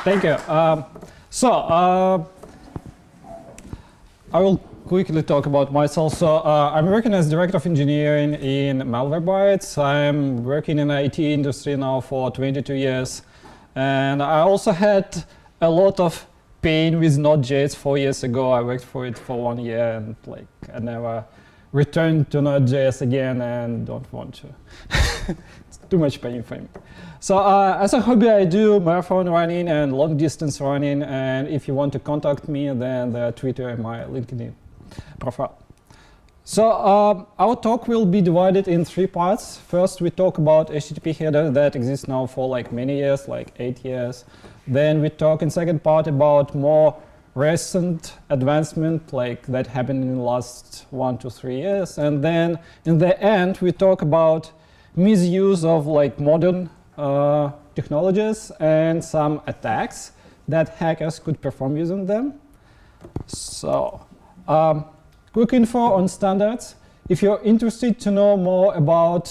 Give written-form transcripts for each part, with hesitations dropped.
Thank you. I will quickly talk about myself. So I'm working as Director of Engineering in Malwarebytes. I'm working in the IT industry now for 22 years. And I also had a lot of pain with Node.js 4 years ago. I worked for it for 1 year and I never returned to Node.js again and don't want to. It's too much pain for me. So as a hobby, I do marathon running and long distance running. And if you want to contact me, then the Twitter and my LinkedIn profile. So our talk will be divided in 3 parts. First, we talk about HTTP header that exists now for many years, 8 years. Then we talk in second part about more recent advancement that happened in the last 1 to 3 years. And then in the end, we talk about misuse of modern technologies and some attacks that hackers could perform using them. So quick info on standards. If you're interested to know more about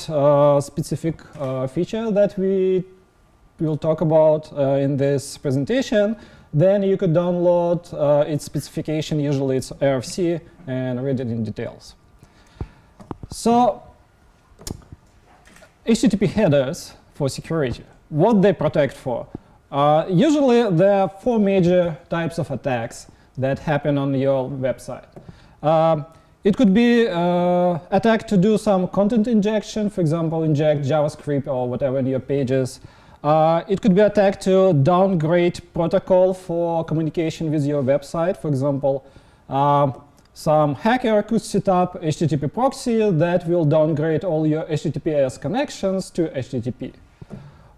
specific feature that we will talk about in this presentation, then you could download its specification. Usually it's RFC, and read it in details. So HTTP headers for security, what they protect for. Usually there are 4 major types of attacks that happen on your website. It could be attack to do some content injection, for example, inject JavaScript or whatever in your pages. It could be attack to downgrade protocol for communication with your website. For example, some hacker could set up HTTP proxy that will downgrade all your HTTPS connections to HTTP.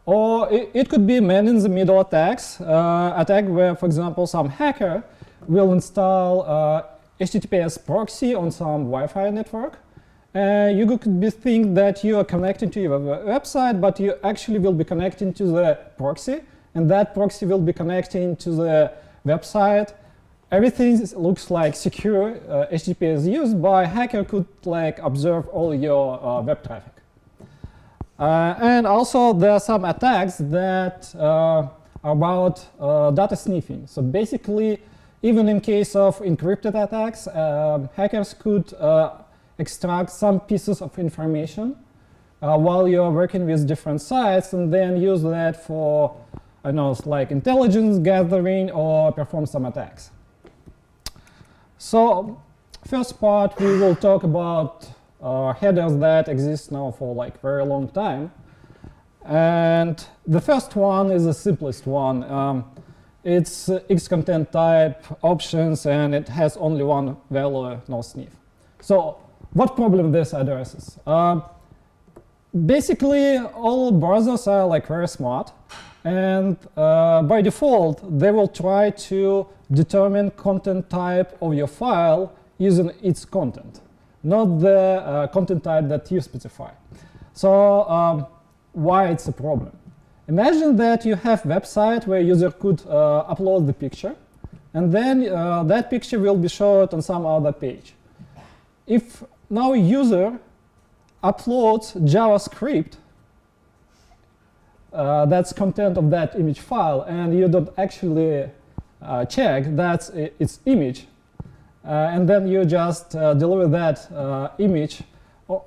Or it could be man-in-the-middle attacks, attack where, for example, some hacker will install HTTPS proxy on some Wi-Fi network. You could think that you are connecting to your website, but you actually will be connecting to the proxy, and that proxy will be connecting to the website. Everything looks secure. HTTP is used, but a hacker could observe all your web traffic. And also there are some attacks that are about data sniffing. So basically, even in case of encrypted attacks, hackers could extract some pieces of information while you're working with different sites, and then use that for, I know, intelligence gathering or perform some attacks. So first part, we will talk about headers that exist now for very long time. And the first one is the simplest one. It's X content type options, and it has only one value, no sniff. So what problem this addresses? Basically, all browsers are very smart, and by default, they will try to determine content type of your file using its content, not the content type that you specify. So why it's a problem? Imagine that you have a website where user could upload the picture, and then that picture will be shown on some other page. If now a user uploads JavaScript, that's content of that image file, and you don't actually check that's its image, and then you just deliver that image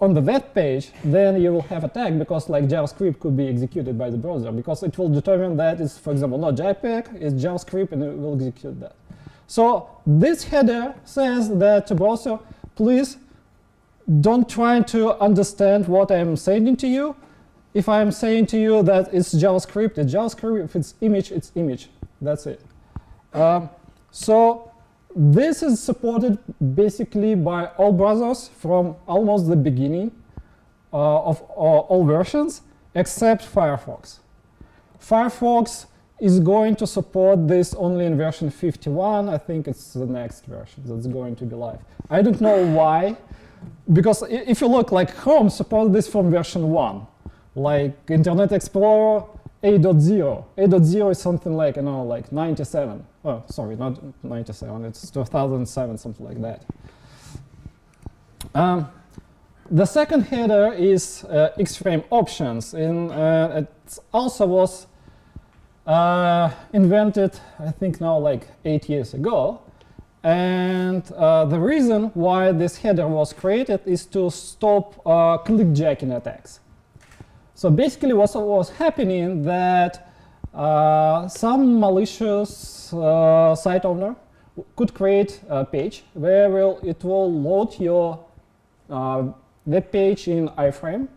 on the web page, then you will have attack because JavaScript could be executed by the browser, because it will determine that it's, for example, not JPEG, it's JavaScript, and it will execute that. So this header says that to browser, please don't try to understand what I'm saying to you. If I'm saying to you that it's JavaScript, it's JavaScript. If it's image, that's it. So this is supported basically by all browsers from almost the beginning of all versions, except Firefox. Firefox is going to support this only in version 51. I think it's the next version that's going to be live. I don't know why, because if you look, Chrome supports this from version 1. Internet Explorer 8.0. 8.0 is something like 97. Oh, sorry, not 97. It's 2007, something like that. The second header is X-frame options, and it also was invented, I think now like 8 years ago. And the reason why this header was created is to stop clickjacking attacks. So basically what was happening that some malicious site owner could create a page where it will load your web page in iframe,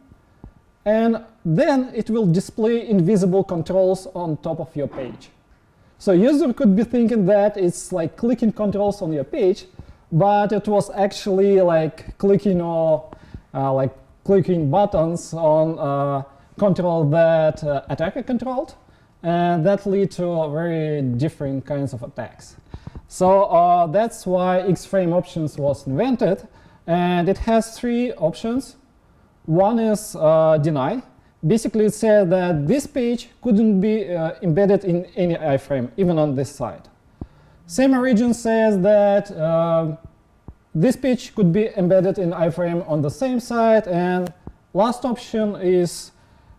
and then it will display invisible controls on top of your page. So user could be thinking that it's like clicking controls on your page, but it was actually like clicking or like clicking buttons on control that attacker controlled, and that lead to very different kinds of attacks. So that's why X-frame options was invented, and it has 3 options. One is deny. Basically, it said that this page couldn't be embedded in any iframe, even on this side. Same origin says that this page could be embedded in iframe on the same side, and last option is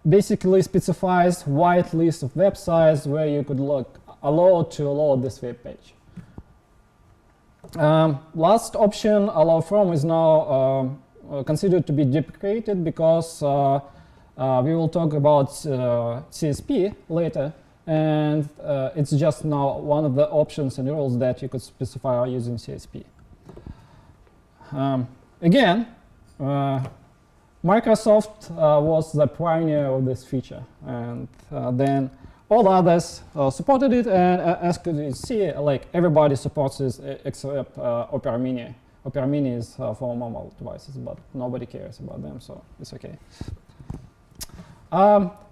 basically specifies whitelist of websites where you could allow to load this web page. Last option, allow from, is now considered to be deprecated because we will talk about CSP later, and it's just now one of the options and rules that you could specify using CSP. Again, Microsoft was the pioneer of this feature, and then all others supported it, and as you can see, like everybody supports this except Opera Mini. Opera Mini is for mobile devices, but nobody cares about them, so it's okay.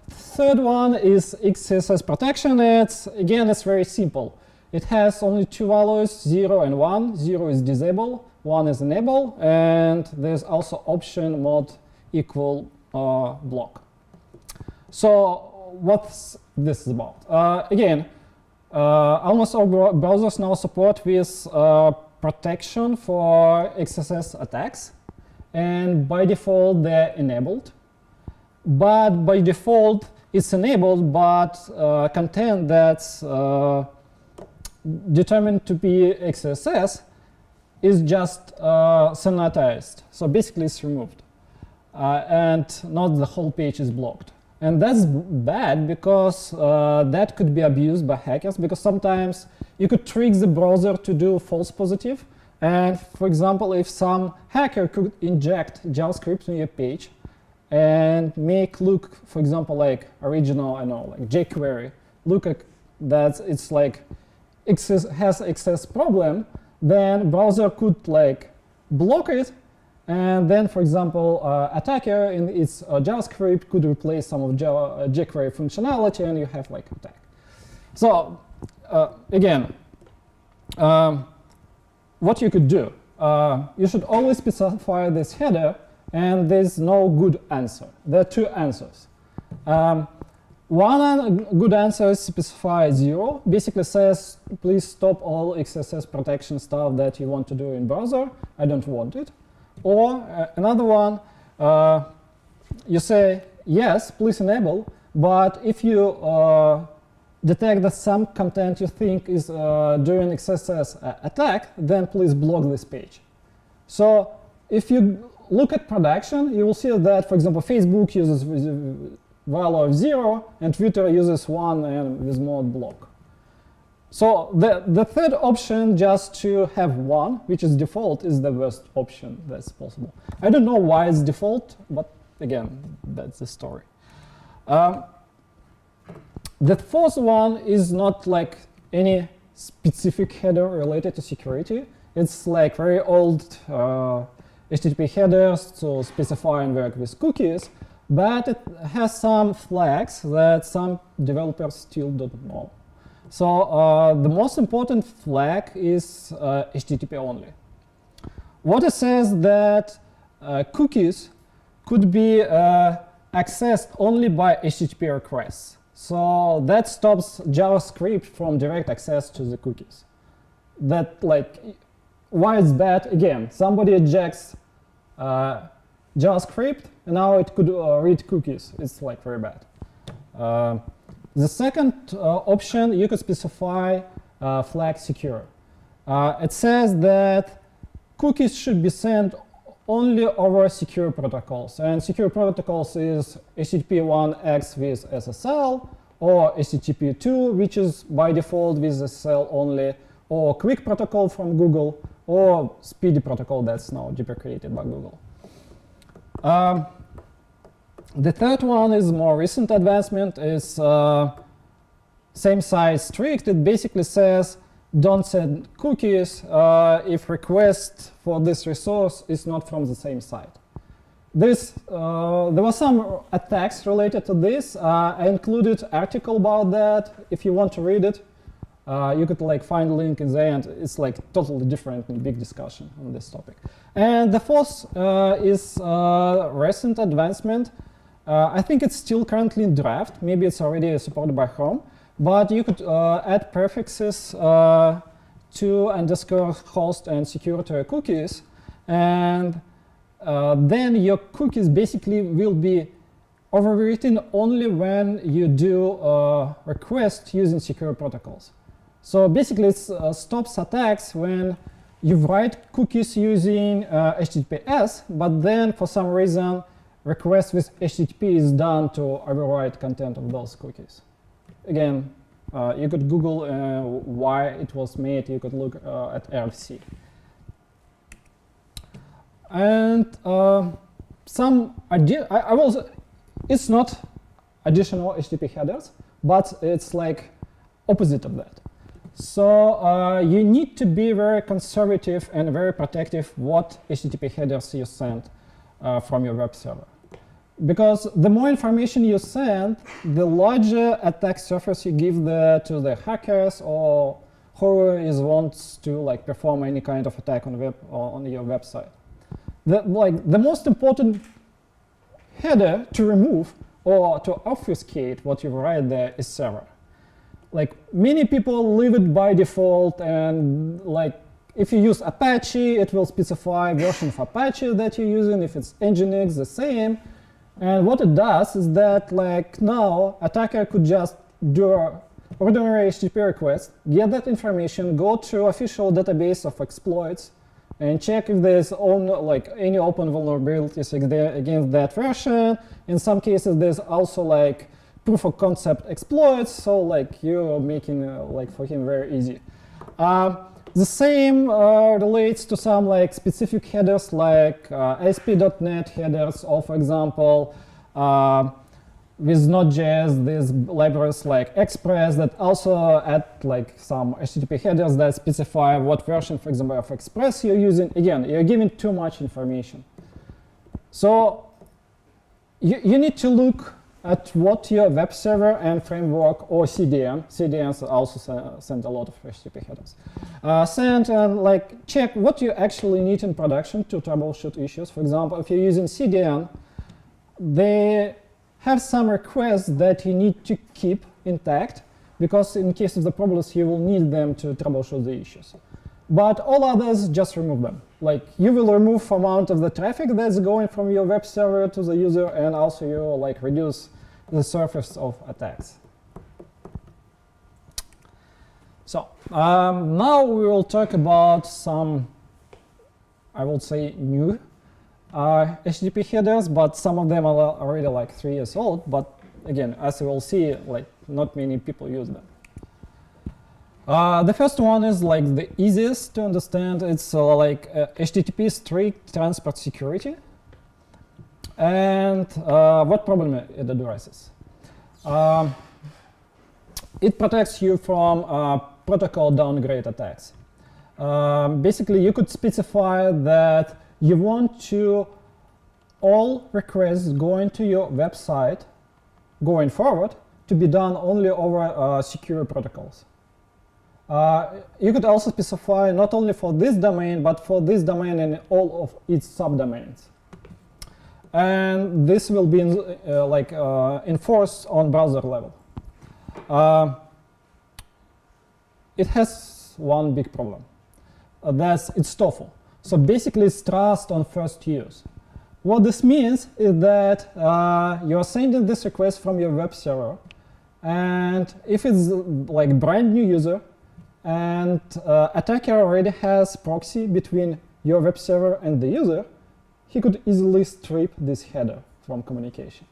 Third one is XSS protection. It's very simple. It has only 2 values, 0 and 1. 0 is disable, 1 is enable, and there's also option mode equal block. So what's this about? Again, almost all browsers now support with protection for XSS attacks, and by default they're enabled. But by default it's enabled, but content that's determined to be XSS is just sanitized. So basically it's removed, and not the whole page is blocked. And that's bad because that could be abused by hackers, because sometimes you could trick the browser to do false positive. And for example, if some hacker could inject JavaScript in your page and make look, for example, like original, I know, like jQuery, look at that it's like has excess problem, then browser could like block it. And then, for example, attacker in its JavaScript could replace some of jQuery functionality, and you have like attack. So again, what you could do, you should always specify this header, and there's no good answer. There are 2 answers. One good answer is specify 0. Basically says, please stop all XSS protection stuff that you want to do in browser. I don't want it. Or another one, you say, yes, please enable, but if you detect that some content you think is doing XSS attack, then please block this page. So if you look at production, you will see that, for example, Facebook uses value of 0, and Twitter uses 1 and with mode block. So the third option, just to have 1, which is default, is the worst option that's possible. I don't know why it's default, but again, that's the story. The fourth one is not like any specific header related to security. It's like very old HTTP headers to specify and work with cookies, but it has some flags that some developers still don't know. So the most important flag is HTTP only. What it says that cookies could be accessed only by HTTP requests. So that stops JavaScript from direct access to the cookies. That like, why it's bad? Again, somebody ejects JavaScript, and now it could read cookies. It's like very bad. The second option, you could specify flag secure. It says that cookies should be sent only over secure protocols. And secure protocols is HTTP 1x with SSL, or HTTP 2, which is by default with SSL only, or Quick protocol from Google, or Speedy protocol that's now deprecated by Google. The third one is more recent advancement, is same size strict. It basically says don't send cookies if request for this resource is not from the same site. There were some attacks related to this. I included an article about that. If you want to read it, you could like find a link in the end. It's like totally different and big discussion on this topic. And the fourth is recent advancement. I think it's still currently in draft. Maybe it's already supported by Chrome. But you could add prefixes to underscore host and secure to your cookies. And then your cookies basically will be overwritten only when you do request using secure protocols. So basically it stops attacks when you write cookies using HTTPS, but then for some reason request with HTTP is done to overwrite content of those cookies. Again, you could Google why it was made. You could look at RFC. And it's not additional HTTP headers, but it's like opposite of that. So you need to be very conservative and very protective what HTTP headers you send from your web server. Because the more information you send, the larger attack surface you give to the hackers or whoever wants to like perform any kind of attack on your website. The most important header to remove or to obfuscate what you write there is server. Like many people leave it by default, and like if you use Apache, it will specify version of Apache that you're using. If it's Nginx, the same. And what it does is that like now attacker could just do an ordinary HTTP request, get that information, go to official database of exploits, and check if there's any open vulnerabilities against that version. In some cases, there's also like proof of concept exploits, so like you're making like for him very easy. The same relates to some like specific headers like ASP.NET headers, or for example, with Node.js, there's libraries like Express that also add like some HTTP headers that specify what version, for example, of Express you're using. Again, you're giving too much information. So you need to look at what your web server and framework or CDNs also send a lot of HTTP headers. Send and like check what you actually need in production to troubleshoot issues. For example, if you're using CDN, they have some requests that you need to keep intact, because in case of the problems, you will need them to troubleshoot the issues. But all others, just remove them. Like you will remove amount of the traffic that's going from your web server to the user, and also you like reduce the surface of attacks. So now we will talk about some, I would say, new HTTP headers, but some of them are already like 3 years old. But again, as you will see, like not many people use them. The first one is like the easiest to understand. It's like HTTP strict transport security. And what problem it addresses? It protects you from protocol downgrade attacks. Basically, you could specify that you want to all requests going to your website going forward to be done only over secure protocols. You could also specify not only for this domain, but for this domain and all of its subdomains. And this will be enforced on browser level. It has one big problem. It's TOEFL. So basically, it's trust on first use. What this means is that you're sending this request from your web server, And if it's like brand new user and attacker already has proxy between your web server and the user, he could easily strip this header from communication.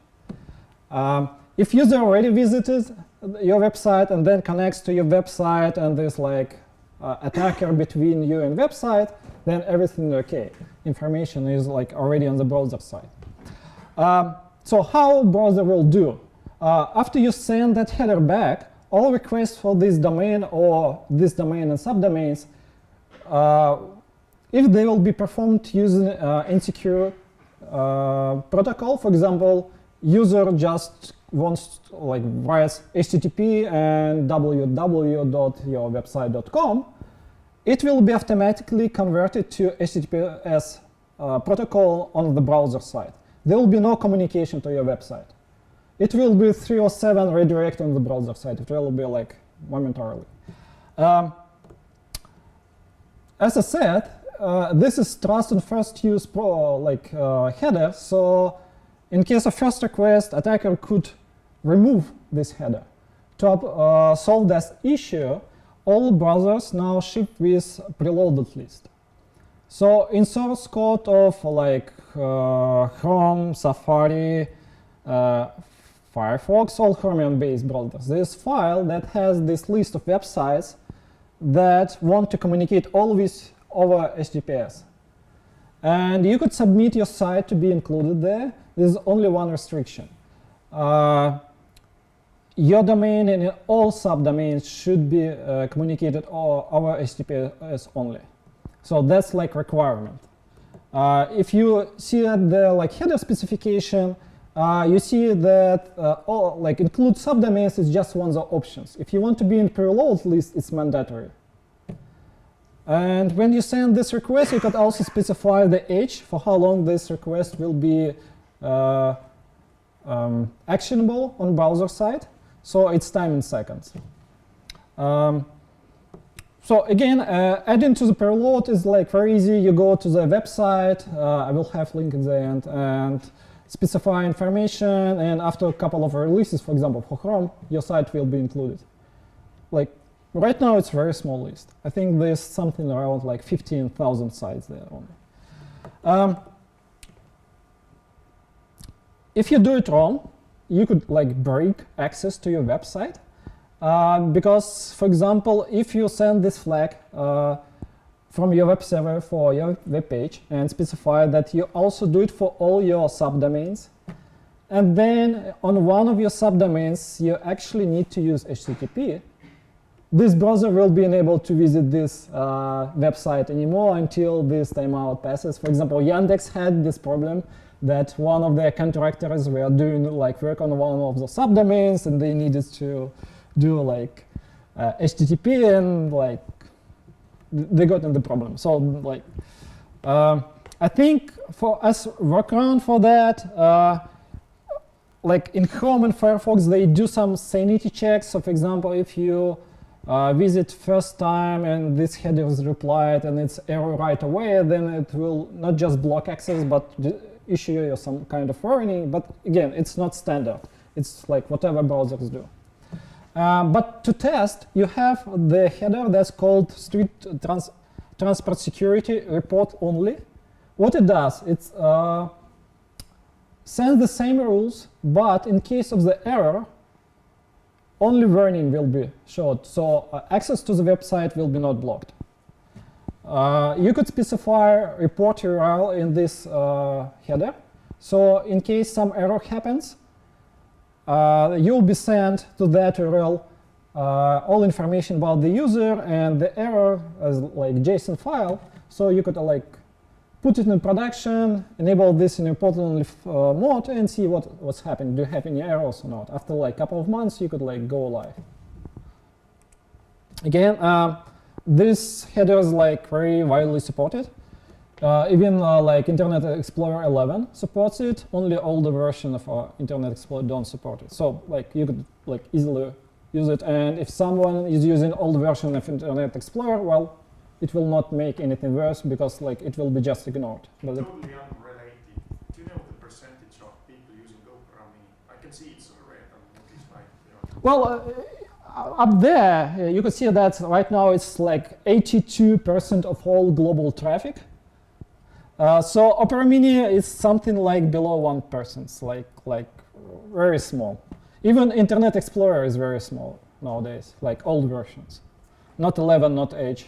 If user already visited your website and then connects to your website and there's like attacker between you and website, then everything is okay. Information is like already on the browser side. So how browser will do? After you send that header back, all requests for this domain or this domain and subdomains, if they will be performed using insecure protocol, for example, user just wants like writes HTTP and www.yourwebsite.com, it will be automatically converted to HTTPS protocol on the browser side. There will be no communication to your website. It will be 307 redirect on the browser side. It will be like momentarily. As I said, this is trust and first use header. So in case of first request, attacker could remove this header. To solve this issue, all browsers now ship with preloaded list. So in source code of like Chrome, Safari, Firefox, all Chromium-based browsers, there's a file that has this list of websites that want to communicate always over HTTPS. And you could submit your site to be included there. There's only one restriction. Your domain and all subdomains should be communicated over HTTPS only. So that's like requirement. If you see at the like header specification, you see that all, like include subdomains is just one of the options. If you want to be in preload list, it's mandatory. And when you send this request, you could also specify the age for how long this request will be actionable on browser side. So it's time in seconds. So again, adding to the preload is like very easy. You go to the website. I will have link in the end, and specify information. And after a couple of releases, for example, for Chrome, your site will be included. Like right now, it's a very small list. I think there's something around like 15,000 sites there only. If you do it wrong, you could like break access to your website. Because, for example, if you send this flag from your web server for your web page and specify that you also do it for all your subdomains, and then on one of your subdomains you actually need to use HTTP, this browser will be unable to visit this website anymore until this timeout passes. For example, Yandex had this problem that one of their contractors were doing like work on one of the subdomains and they needed to do like HTTP and like they got in the problem. So like I think for us workaround for that, like in Chrome and Firefox, they do some sanity checks. So for example, if you visit first time and this header is replied and it's error right away, then it will not just block access but issue you some kind of warning. But again, it's not standard. It's like whatever browsers do. But to test, you have the header that's called Strict Transport Security Report Only. What it does, it sends the same rules, but in case of the error, only warning will be showed. So access to the website will be not blocked. You could specify report URL in this header. So in case some error happens, you'll be sent to that URL all information about the user and the error as like JSON file. So you could like put it in production, enable this in report only mode, and see what's happening. Do you have any errors or not? After like a couple of months, you could like go live. Again, this header is like very widely supported. Even like Internet Explorer 11 supports it. Only older version of Internet Explorer don't support it. So like you could like easily use it. And if someone is using old version of Internet Explorer, well, it will not make anything worse because like it will be just ignored. But totally unrelated. Do you know the percentage of people using Go programming? I can see it's red on this slide. Well, up there, you can see that right now it's like 82% of all global traffic. So Opera Mini is something like below 1%, it's like very small. Even Internet Explorer is very small nowadays, like old versions. Not 11, not Edge.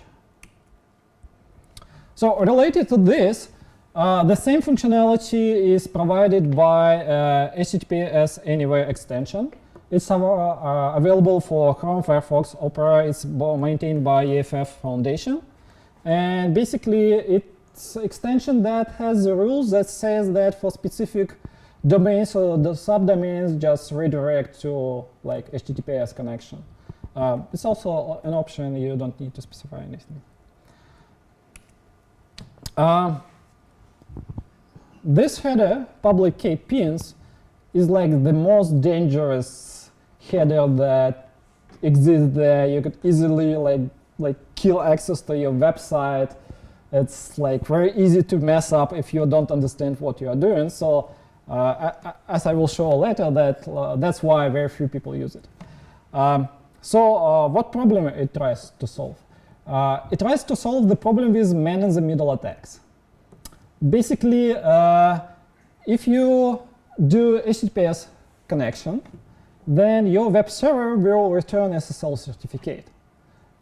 So related to this, the same functionality is provided by HTTPS Anywhere extension. It's available for Chrome, Firefox, Opera. It's maintained by EFF Foundation. And basically, it's an extension that has the rules that says that for specific domains or the subdomains, just redirect to like HTTPS connection. It's also an option. You don't need to specify anything. This header, public key pins, is like the most dangerous header that exists there. You could easily like kill access to your website. It's like very easy to mess up if you don't understand what you are doing. So as I will show later, that's why very few people use it. What problem it tries to solve? It tries to solve the problem with man-in-the-middle attacks. Basically, if you do HTTPS connection, then your web server will return SSL certificate.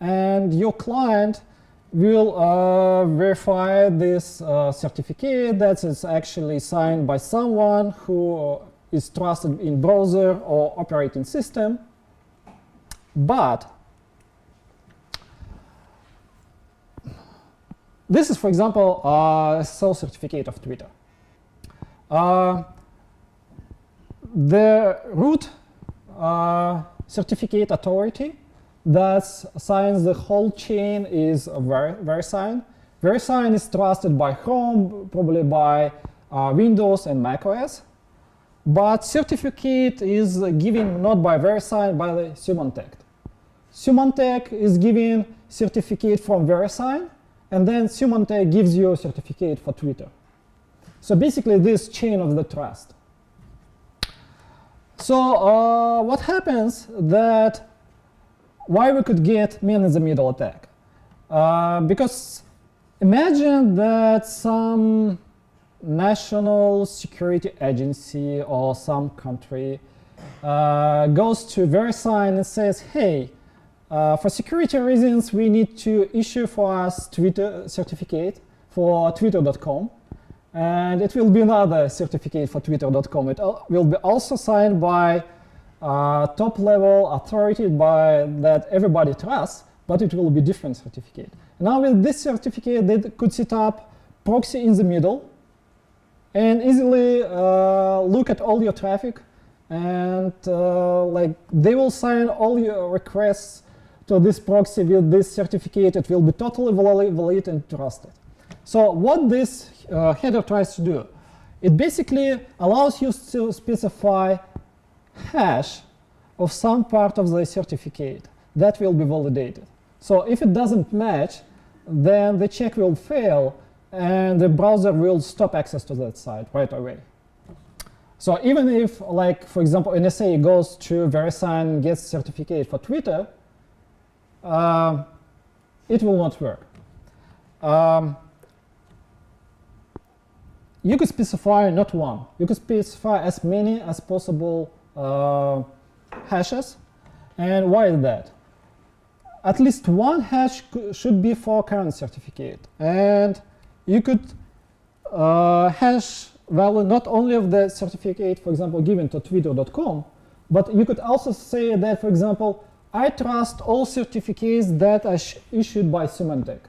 And your client will verify this certificate that is actually signed by someone who is trusted in browser or operating system. But this is, for example, a SSL certificate of Twitter. The root certificate authority that signs the whole chain is VeriSign. VeriSign is trusted by Chrome, probably by Windows and macOS. But certificate is given not by VeriSign, by the Symantec. Symantec is giving certificate from VeriSign, and then Symantec gives you a certificate for Twitter. So basically this chain of the trust. So what happens that why we could get man-in-the-middle attack? Because imagine that some national security agency or some country goes to VeriSign and says, hey, for security reasons, we need to issue for us Twitter certificate for Twitter.com. And it will be another certificate for Twitter.com. It will be also signed by top-level authority that everybody trusts, but it will be different certificate. Now with this certificate, they could set up proxy in the middle and easily look at all your traffic, and like they will sign all your requests to this proxy with this certificate. It will be totally valid and trusted. So what this header tries to do, it basically allows you to specify hash of some part of the certificate that will be validated. So if it doesn't match, then the check will fail and the browser will stop access to that site right away. So even if, like, for example, NSA goes to VeriSign, gets certificate for Twitter, it will not work. You could specify not one. You could specify as many as possible hashes. And why is that? At least one hash should be for current certificate. And you could hash value not only of the certificate, for example, given to Twitter.com, but you could also say that, for example, I trust all certificates that are issued by Symantec.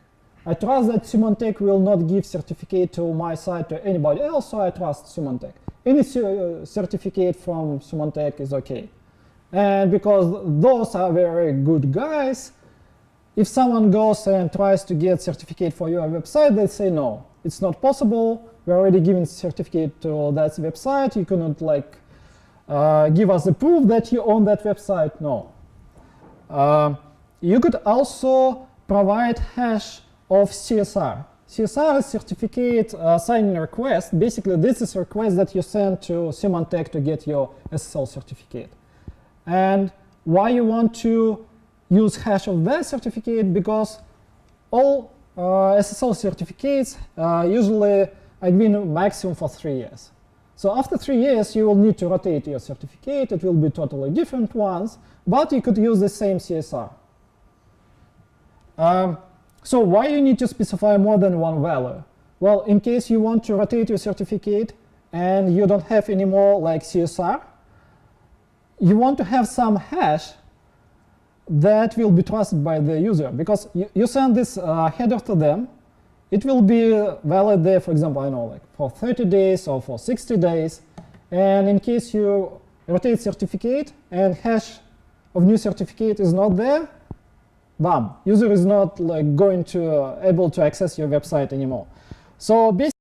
I trust that Symantec will not give certificate to my site to anybody else, so I trust Symantec. Any certificate from Symantec is okay. And because those are very good guys, if someone goes and tries to get certificate for your website, they say no, it's not possible. We're already giving certificate to that website. You cannot like give us the proof that you own that website. No. You could also provide hash of CSR. CSR is certificate signing request. Basically, this is a request that you send to Symantec to get your SSL certificate. And Why you want to use hash of that certificate? Because all SSL certificates usually are given maximum for 3 years. So after 3 years, you will need to rotate your certificate. It will be totally different ones, but you could use the same CSR. So why you need to specify more than one value? Well, in case you want to rotate your certificate and you don't have any more like CSR, you want to have some hash that will be trusted by the user, because you send this header to them. It will be valid there, for example, I know, like for 30 days or for 60 days. And in case you rotate certificate and hash of new certificate is not there, bam, user is not like going to able to access your website anymore. So basically,